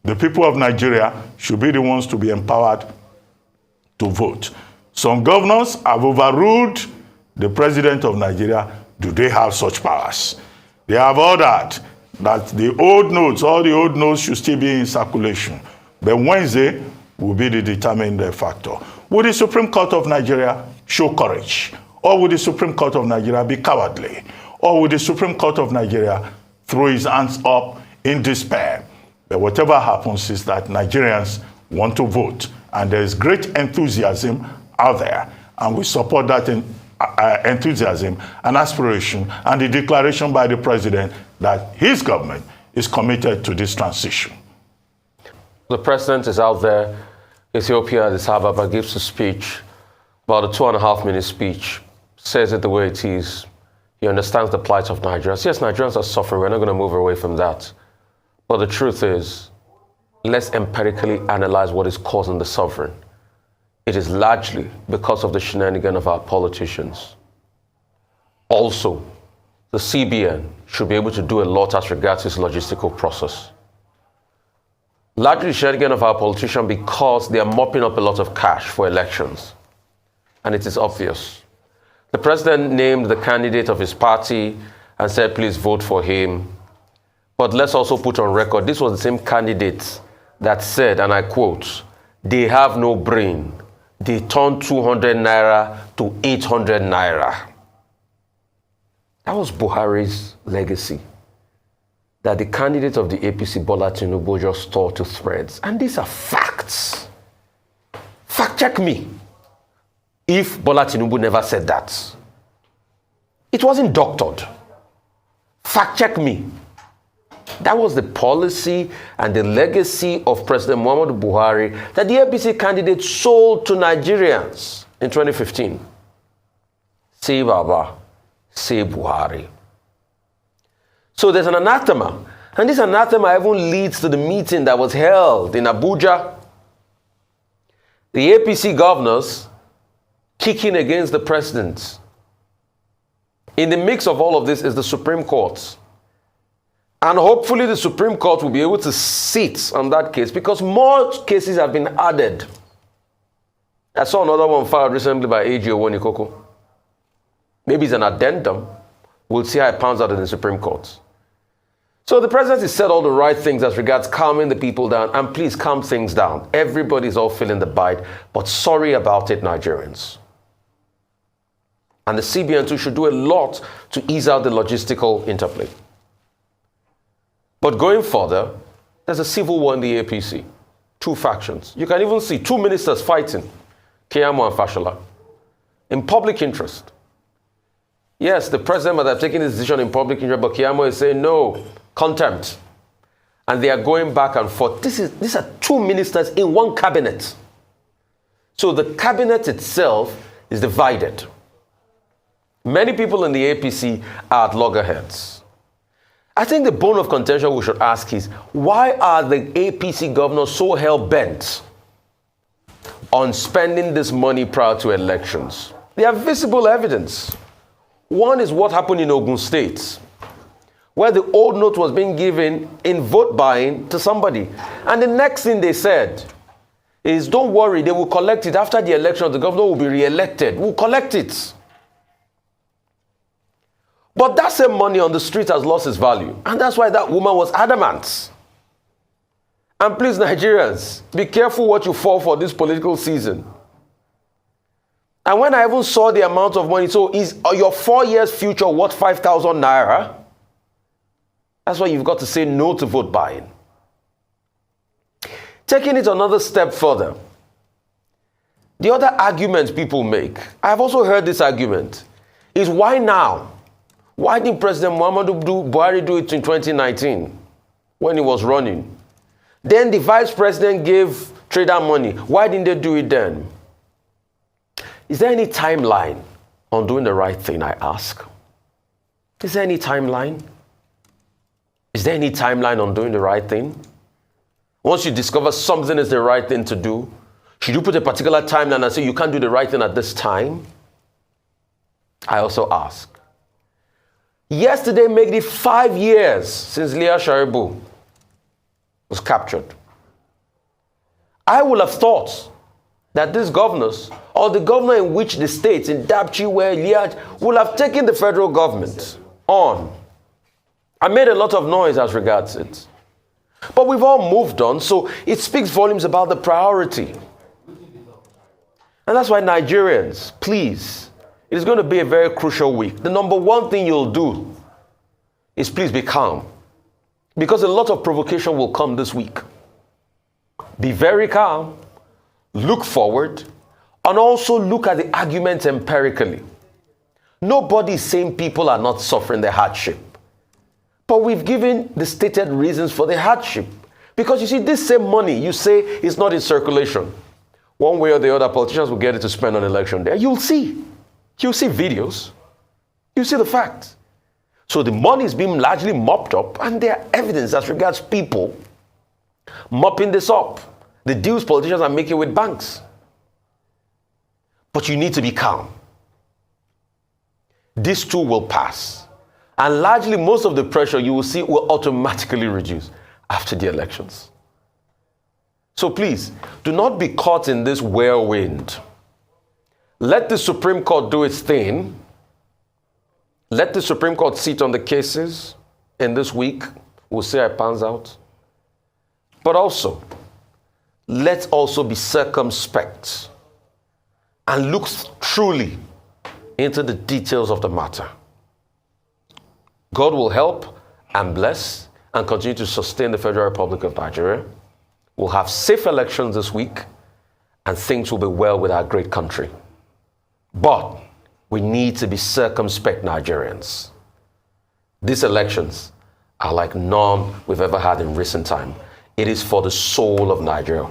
The people of Nigeria should be the ones to be empowered to vote. Some governors have overruled the president of Nigeria. Do they have such powers? They have ordered that the old notes, all the old notes should still be in circulation. But Wednesday will be the determining factor. Will the Supreme Court of Nigeria show courage? Or will the Supreme Court of Nigeria be cowardly? Or will the Supreme Court of Nigeria throw his hands up in despair? But whatever happens is that Nigerians want to vote, and there is great enthusiasm out there, and we support that enthusiasm and aspiration and the declaration by the president that his government is committed to this transition. The president is out there. Ethiopia, Addis Ababa, gives a speech, about a 2.5-minute speech, says it the way it is. He understands the plight of Nigerians. Yes, Nigerians are suffering. We're not going to move away from that. But the truth is, let's empirically analyze what is causing the suffering. It is largely because of the shenanigans of our politicians. Also, the CBN should be able to do a lot as regards its logistical process. Largely the shenanigans of our politicians because they are mopping up a lot of cash for elections. And it is obvious. The president named the candidate of his party and said, please vote for him. But let's also put on record, this was the same candidate that said, and I quote, they have no brain. They turned 200 naira to 800 naira. That was Buhari's legacy. That the candidate of the APC, Bola Tinubu, just tore to threads. And these are facts. Fact check me. If Bola Tinubu never said that. It wasn't doctored. Fact check me. That was the policy and the legacy of President Muhammadu Buhari that the APC candidate sold to Nigerians in 2015. Say Baba, say Buhari. So there's an anathema. And this anathema even leads to the meeting that was held in Abuja. The APC governors kicking against the president. In the mix of all of this is the Supreme Court. And hopefully the Supreme Court will be able to sit on that case because more cases have been added. I saw another one filed recently by A.G. Owonikoko. Maybe it's an addendum. We'll see how it pans out in the Supreme Court. So the president has said all the right things as regards calming the people down. And please calm things down. Everybody's all feeling the bite. But sorry about it, Nigerians. And the CBN too should do a lot to ease out the logistical interplay. But going further, there's a civil war in the APC. 2 factions. You can even see 2 ministers fighting, Keyamo and Fashola, in public interest. Yes, the president might have taken his decision in public interest, but Keyamo is saying no, contempt. And they are going back and forth. These are 2 ministers in one cabinet. So the cabinet itself is divided. Many people in the APC are at loggerheads. I think the bone of contention we should ask is, why are the APC governors so hell-bent on spending this money prior to elections? They have visible evidence. One is what happened in Ogun State, where the old note was being given in vote buying to somebody. And the next thing they said is, don't worry, they will collect it after the election. The governor will be re-elected. We'll collect it. But that same money on the street has lost its value. And that's why that woman was adamant. And please, Nigerians, be careful what you fall for this political season. And when I even saw the amount of money, so is your 4 years future worth 5,000 naira? That's why you've got to say no to vote buying. Taking it another step further, the other argument people make, I've also heard this argument, is why now? Why didn't President Muhammadu Buhari do it in 2019 when he was running? Then the vice president gave trader money. Why didn't they do it then? Is there any timeline on doing the right thing, I ask? Is there any timeline? Is there any timeline on doing the right thing? Once you discover something is the right thing to do, should you put a particular timeline and say you can't do the right thing at this time? I also ask. Yesterday made it 5 years since Leah Sharibu was captured. I would have thought that these governors, or the governor in which the states, in Dapchi, where Liaj, will have taken the federal government on. I made a lot of noise as regards it. But we've all moved on, so it speaks volumes about the priority. And that's why Nigerians, please, it is going to be a very crucial week. The number one thing you'll do is please be calm. Because a lot of provocation will come this week. Be very calm, look forward, and also look at the arguments empirically. Nobody is saying people are not suffering the hardship. But we've given the stated reasons for the hardship. Because you see, this same money you say is not in circulation. One way or the other, politicians will get it to spend on election day. You'll see. You'll see videos. You'll see the facts. So the money is being largely mopped up, and there are evidence as regards people mopping this up. The deals politicians are making with banks. But you need to be calm. This too will pass. And largely most of the pressure you will see will automatically reduce after the elections. So please, do not be caught in this whirlwind. Let the Supreme Court do its thing. Let the Supreme Court sit on the cases in this week. We'll see how it pans out. But also, let's also be circumspect and look truly into the details of the matter. God will help and bless and continue to sustain the Federal Republic of Nigeria. We'll have safe elections this week, and things will be well with our great country. But we need to be circumspect Nigerians. These elections are like none we've ever had in recent time. It is for the soul of Nigeria.